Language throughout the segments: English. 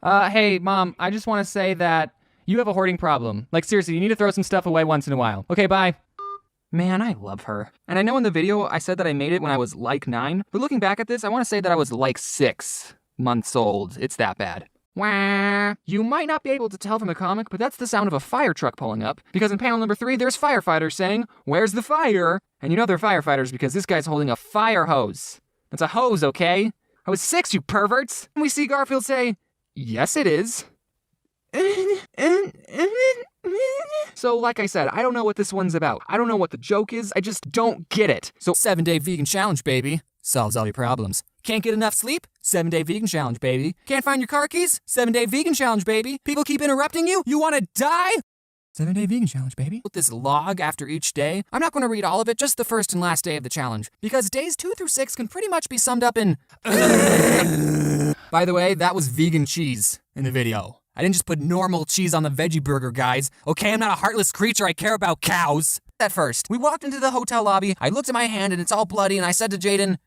Hey, Mom, I just want to say that you have a hoarding problem. Like, seriously, you need to throw some stuff away once in a while. Okay, bye. Man, I love her. And I know in the video I said that I made it when I was like 9, but looking back at this, I want to say that I was like 6 months old. It's that bad. Wah. You might not be able to tell from the comic, but that's the sound of a fire truck pulling up, because in panel number 3, there's firefighters saying, "Where's the fire?" And you know they're firefighters because this guy's holding a fire hose. That's a hose, okay? I was 6, you perverts! And we see Garfield say, "Yes, it is." So, like I said, I don't know what this one's about. I don't know what the joke is. I just don't get it. So, 7-day vegan challenge, baby. Solves all your problems. Can't get enough sleep? 7-day vegan challenge, baby. Can't find your car keys? 7-day vegan challenge, baby. People keep interrupting you? You want to die? 7-day vegan challenge, baby. With this log after each day, I'm not going to read all of it, just the first and last day of the challenge, because days 2 through 6 can pretty much be summed up in By the way, that was vegan cheese in the video. I didn't just put normal cheese on the veggie burger, guys. Okay, I'm not a heartless creature, I care about cows. At first, we walked into the hotel lobby, I looked at my hand and it's all bloody, and I said to Jaden,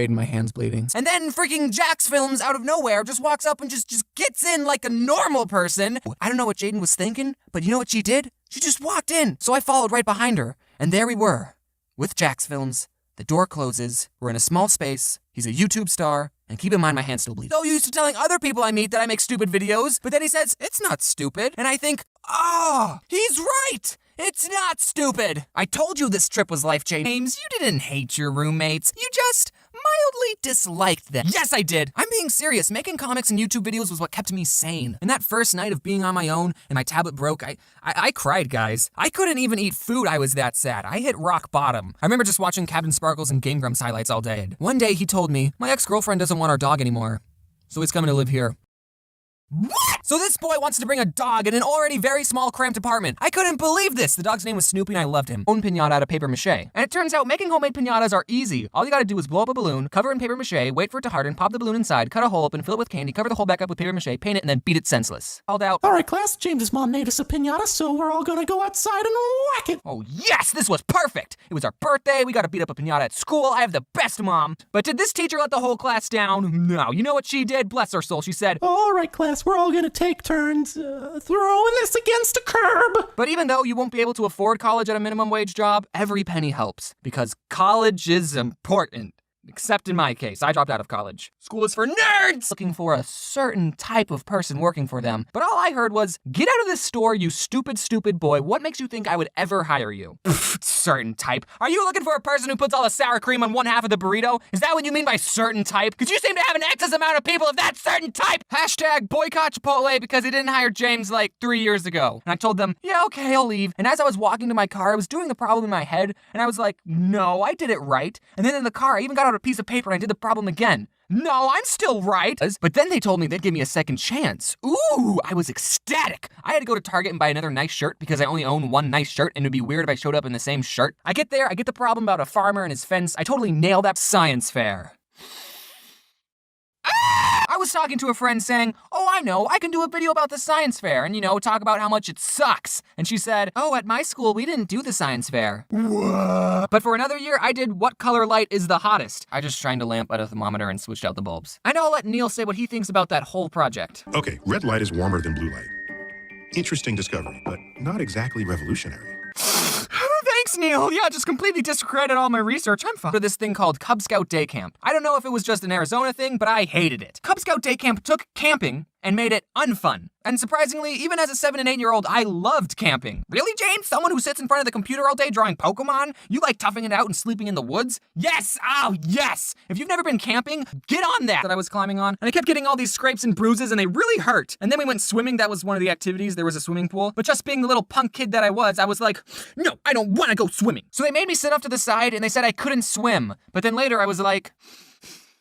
my hand's bleeding. And then freaking Jax Films out of nowhere just walks up and just gets in like a normal person. I don't know what Jaden was thinking, but you know what she did? She just walked in. So I followed right behind her, and there we were, with Jax Films. The door closes, we're in a small space, he's a YouTube star, and keep in mind my hand's still bleeding. So used to telling other people I meet that I make stupid videos, but then he says, "It's not stupid." And I think, oh, he's right! It's not stupid! I told you this trip was life-changing. James, you didn't hate your roommates. You just mildly disliked them. Yes, I did. I'm being serious. Making comics and YouTube videos was what kept me sane. And that first night of being on my own and my tablet broke, I cried, guys. I couldn't even eat food. I was that sad. I hit rock bottom. I remember just watching Captain Sparkles and Game Grumps highlights all day. One day he told me, my ex-girlfriend doesn't want our dog anymore, so he's coming to live here. What? So this boy wants to bring a dog in an already very small, cramped apartment. I couldn't believe this. The dog's name was Snoopy and I loved him. Own piñata out of paper mache. And it turns out making homemade piñatas are easy. All you gotta do is blow up a balloon, cover it in paper mache, wait for it to harden, pop the balloon inside, cut a hole open, fill it with candy, cover the hole back up with paper mache, paint it, and then beat it senseless. Called out, "All right, class, James's mom made us a piñata, so we're all gonna go outside and whack it." Oh yes, this was perfect. It was our birthday, we gotta beat up a piñata at school, I have the best mom. But did this teacher let the whole class down? No, you know what she did? Bless her soul, she said, "All right, class, we're all gonna take turns throwing this against a curb." But even though you won't be able to afford college at a minimum wage job, every penny helps, because college is important. Except in my case, I dropped out of college. School is for nerds! Looking for a certain type of person working for them. But all I heard was, "Get out of this store, you stupid, stupid boy. What makes you think I would ever hire you?" Certain type. Are you looking for a person who puts all the sour cream on one half of the burrito? Is that what you mean by certain type? Because you seem to have an excess amount of people of that certain type! Hashtag boycott Chipotle because they didn't hire James like 3 years ago. And I told them, yeah, okay, I'll leave. And as I was walking to my car, I was doing the problem in my head, and I was like, no, I did it right. And then in the car, I even got out a piece of paper and I did the problem again. No, I'm still right. But then they told me they'd give me a second chance. Ooh, I was ecstatic. I had to go to Target and buy another nice shirt because I only own one nice shirt and it'd be weird if I showed up in the same shirt. I get there, I get the problem about a farmer and his fence. I totally nailed that science fair. I was talking to a friend saying, oh, I know, I can do a video about the science fair and, you know, talk about how much it sucks. And she said, oh, at my school, we didn't do the science fair. What? But for another year, I did what color light is the hottest. I just shined a lamp at a thermometer and switched out the bulbs. I know I'll let Neil say what he thinks about that whole project. Okay, red light is warmer than blue light. Interesting discovery, but not exactly revolutionary. Thanks, Neil. Yeah, just completely discredited all my research. I'm fine. For this thing called Cub Scout Day Camp. I don't know if it was just an Arizona thing, but I hated it. Cub Scout Day Camp took camping and made it unfun. And surprisingly, even as a 7 and 8-year-old, I loved camping. Really, James? Someone who sits in front of the computer all day drawing Pokemon? You like toughing it out and sleeping in the woods? Yes! Oh, yes! If you've never been camping, get on that I was climbing on. And I kept getting all these scrapes and bruises, and they really hurt. And then we went swimming. That was one of the activities. There was a swimming pool. But just being the little punk kid that I was like, no, I don't want to go swimming. So they made me sit off to the side, and they said I couldn't swim. But then later I was like,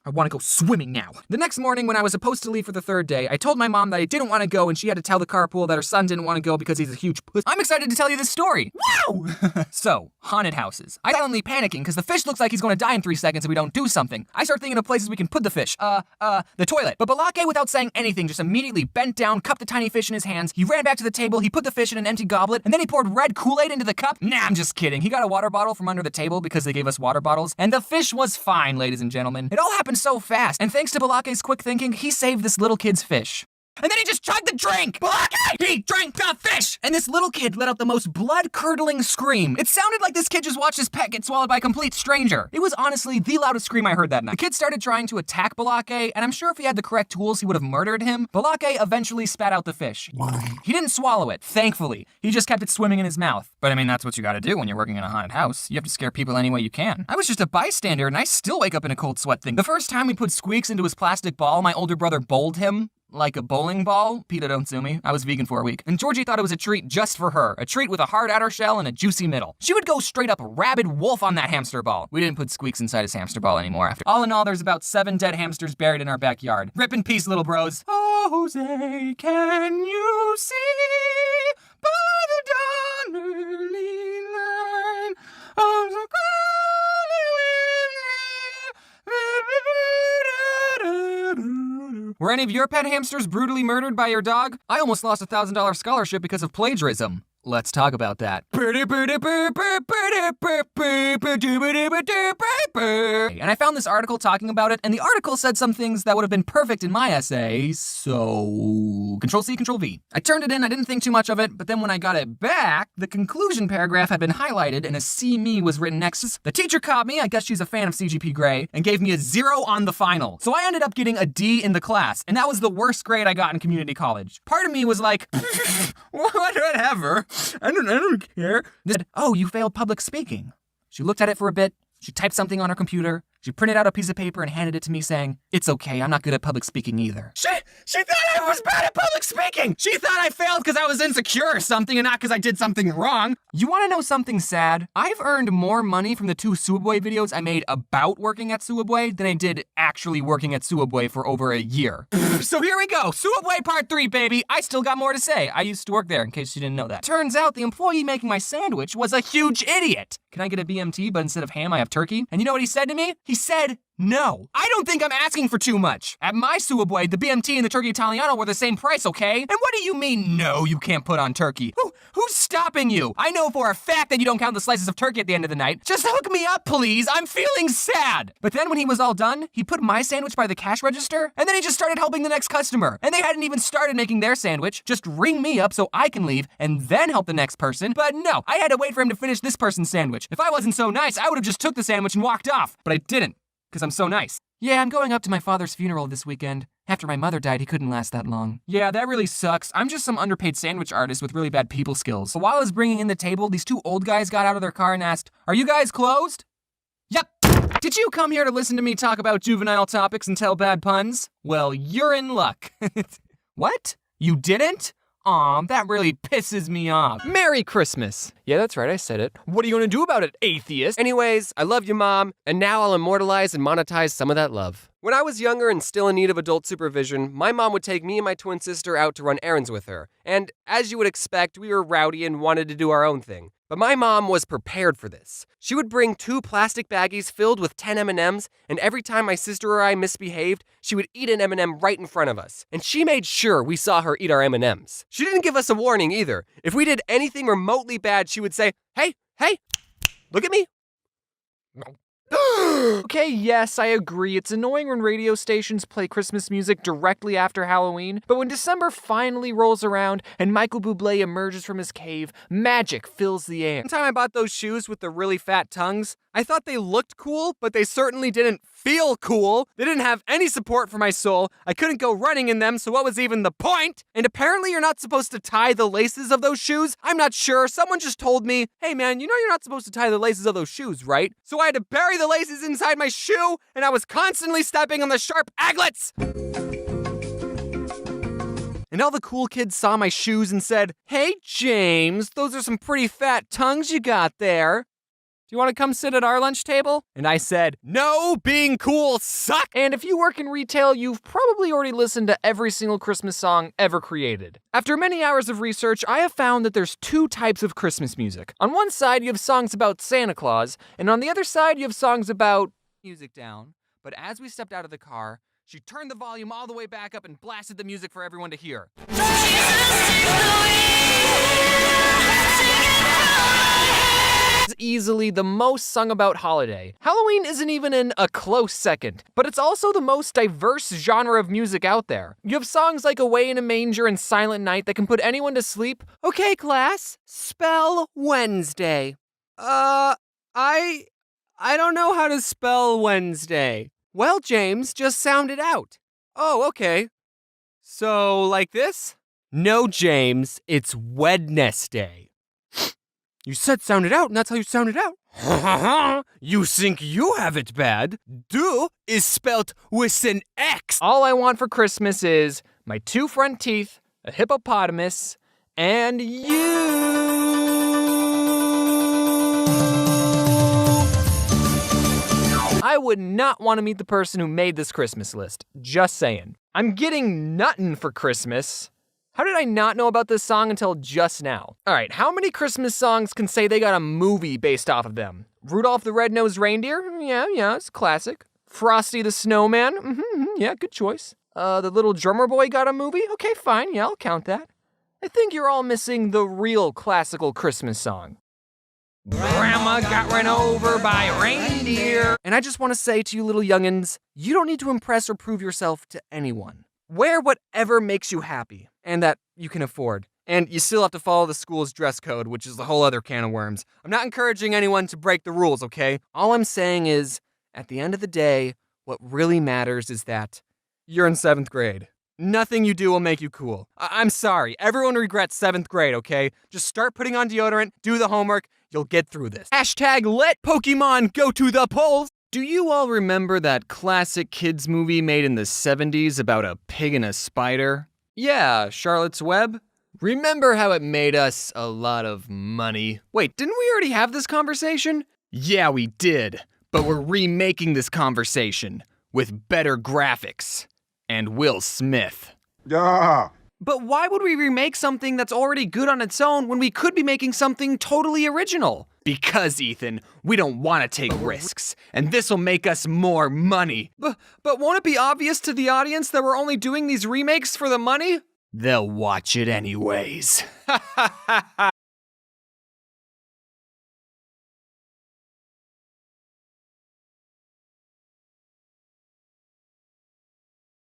I want to go swimming now. The next morning when I was supposed to leave for the 3rd day, I told my mom that I didn't want to go and she had to tell the carpool that her son didn't want to go because he's a huge puss. I'm excited to tell you this story. Wow! So, haunted houses. I'm suddenly panicking because the fish looks like he's going to die in 3 seconds if we don't do something. I start thinking of places we can put the fish. The toilet. But Balake, without saying anything, just immediately bent down, cupped the tiny fish in his hands. He ran back to the table, he put the fish in an empty goblet, and then he poured red Kool-Aid into the cup. Nah, I'm just kidding. He got a water bottle from under the table because they gave us water bottles, and the fish was fine, ladies and gentlemen. It all happened so fast, and thanks to Balake's quick thinking, he saved this little kid's fish. And then he just chugged the drink! Blockade! He drank the fish! And this little kid let out the most blood-curdling scream. It sounded like this kid just watched his pet get swallowed by a complete stranger. It was honestly the loudest scream I heard that night. The kid started trying to attack Blockade, and I'm sure if he had the correct tools, he would have murdered him. Blockade eventually spat out the fish. He didn't swallow it, thankfully. He just kept it swimming in his mouth. But I mean, that's what you gotta do when you're working in a haunted house. You have to scare people any way you can. I was just a bystander, and I still wake up in a cold sweat thing. The first time we put Squeaks into his plastic ball, my older brother bowled him like a bowling ball. PETA, don't sue me. I was vegan for a week. And Georgie thought it was a treat just for her. A treat with a hard outer shell and a juicy middle. She would go straight up rabid wolf on that hamster ball. We didn't put Squeaks inside his hamster ball anymore after. All in all, there's about 7 dead hamsters buried in our backyard. Rip in peace, little bros. Oh, Jose, can you see by the dawn early light of the Were any of your pet hamsters brutally murdered by your dog? I almost lost a $1,000 scholarship because of plagiarism. Let's talk about that. And I found this article talking about it, and the article said some things that would have been perfect in my essay, so Control-C, Control-V. I turned it in, I didn't think too much of it, but then when I got it back, the conclusion paragraph had been highlighted and a "See Me" was written next to it. The teacher caught me, I guess she's a fan of CGP Grey, and gave me a 0 on the final. So I ended up getting a D in the class, and that was the worst grade I got in community college. Part of me was like, whatever. I don't care. Oh, you failed public speaking. She looked at it for a bit. She typed something on her computer. She printed out a piece of paper and handed it to me saying, "It's okay, I'm not good at public speaking either." She thought I was bad at public speaking! She thought I failed because I was insecure or something and not because I did something wrong. You wanna know something sad? I've earned more money from the 2 Suabwe videos I made about working at Suabwe than I did actually working at Suabwe for over a year. So here we go, Suabwe part 3, baby. I still got more to say. I used to work there, in case you didn't know that. Turns out the employee making my sandwich was a huge idiot. Can I get a BMT, but instead of ham, I have turkey? And you know what he said to me? He said, no. I don't think I'm asking for too much. At my Suabwe, the BMT and the turkey Italiano were the same price, okay? And what do you mean, no, you can't put on turkey? Who's stopping you? I know for a fact that you don't count the slices of turkey at the end of the night. Just hook me up, please. I'm feeling sad. But then when he was all done, he put my sandwich by the cash register, and then he just started helping the next customer. And they hadn't even started making their sandwich. Just ring me up so I can leave and then help the next person. But no, I had to wait for him to finish this person's sandwich. If I wasn't so nice, I would have just took the sandwich and walked off. But I didn't, because I'm so nice. Yeah, I'm going up to my father's funeral this weekend. After my mother died, he couldn't last that long. Yeah, that really sucks. I'm just some underpaid sandwich artist with really bad people skills. But while I was bringing in the table, these 2 old guys got out of their car and asked, "Are you guys closed?" Yep. Did you come here to listen to me talk about juvenile topics and tell bad puns? Well, you're in luck. What? You didn't? Aw, that really pisses me off. Merry Christmas. Yeah, that's right, I said it. What are you gonna do about it, atheist? Anyways, I love you, Mom, and now I'll immortalize and monetize some of that love. When I was younger and still in need of adult supervision, my mom would take me and my twin sister out to run errands with her. And as you would expect, we were rowdy and wanted to do our own thing. But my mom was prepared for this. She would bring 2 plastic baggies filled with 10 M&Ms, and every time my sister or I misbehaved, she would eat an M&M right in front of us. And she made sure we saw her eat our M&Ms. She didn't give us a warning either. If we did anything remotely bad, she would say, hey, look at me. Okay, yes, I agree. It's annoying when radio stations play Christmas music directly after Halloween, but when December finally rolls around and Michael Bublé emerges from his cave, magic fills the air. One time I bought those shoes with the really fat tongues. I thought they looked cool, but they certainly didn't feel cool. They didn't have any support for my soul. I couldn't go running in them, so what was even the point? And apparently you're not supposed to tie the laces of those shoes. I'm not sure. Someone just told me, hey man, you know you're not supposed to tie the laces of those shoes, right? So I had to bury the laces inside my shoe, and I was constantly stepping on the sharp aglets. And all the cool kids saw my shoes and said, hey James, those are some pretty fat tongues you got there. Do you want to come sit at our lunch table? And I said, no, being cool sucks. And if you work in retail, you've probably already listened to every single Christmas song ever created. After many hours of research, I have found that there's 2 types of Christmas music. On one side, you have songs about Santa Claus, and on the other side, you have songs about music down. But as we stepped out of the car, she turned the volume all the way back up and blasted the music for everyone to hear. easily the most sung about holiday. Halloween isn't even in a close second, but it's also the most diverse genre of music out there. You have songs like Away in a Manger and Silent Night that can put anyone to sleep. Okay, class, spell Wednesday. I don't know how to spell Wednesday. Well, James, just sound it out. Oh, okay. So, like this? No, James, it's Wednesday. You said sound it out, and that's how you sound it out. You think you have it bad? Do is spelt with an X. All I want for Christmas is my 2 front teeth, a hippopotamus, and you. I would not want to meet the person who made this Christmas list. Just saying. I'm getting nuttin' for Christmas. How did I not know about this song until just now? Alright, how many Christmas songs can say they got a movie based off of them? Rudolph the Red-Nosed Reindeer? Yeah, it's a classic. Frosty the Snowman? Yeah, good choice. The Little Drummer Boy got a movie? Okay, fine, yeah, I'll count that. I think you're all missing the real classical Christmas song. Grandma got run over by a reindeer. And I just want to say to you little youngins, you don't need to impress or prove yourself to anyone. Wear whatever makes you happy, and that you can afford. And you still have to follow the school's dress code, which is a whole other can of worms. I'm not encouraging anyone to break the rules, okay? All I'm saying is, at the end of the day, what really matters is that you're in 7th grade. Nothing you do will make you cool. I'm sorry, everyone regrets 7th grade, okay? Just start putting on deodorant, do the homework, you'll get through this. Hashtag let Pokemon go to the polls! Do you all remember that classic kids movie made in the 70s about a pig and a spider? Yeah, Charlotte's Web. Remember how it made us a lot of money? Wait, didn't we already have this conversation? Yeah, we did. But we're remaking this conversation with better graphics and Will Smith. Yeah. But why would we remake something that's already good on its own when we could be making something totally original? Because, Ethan, we don't want to take risks, and this'll make us more money. But won't it be obvious to the audience that we're only doing these remakes for the money? They'll watch it anyways.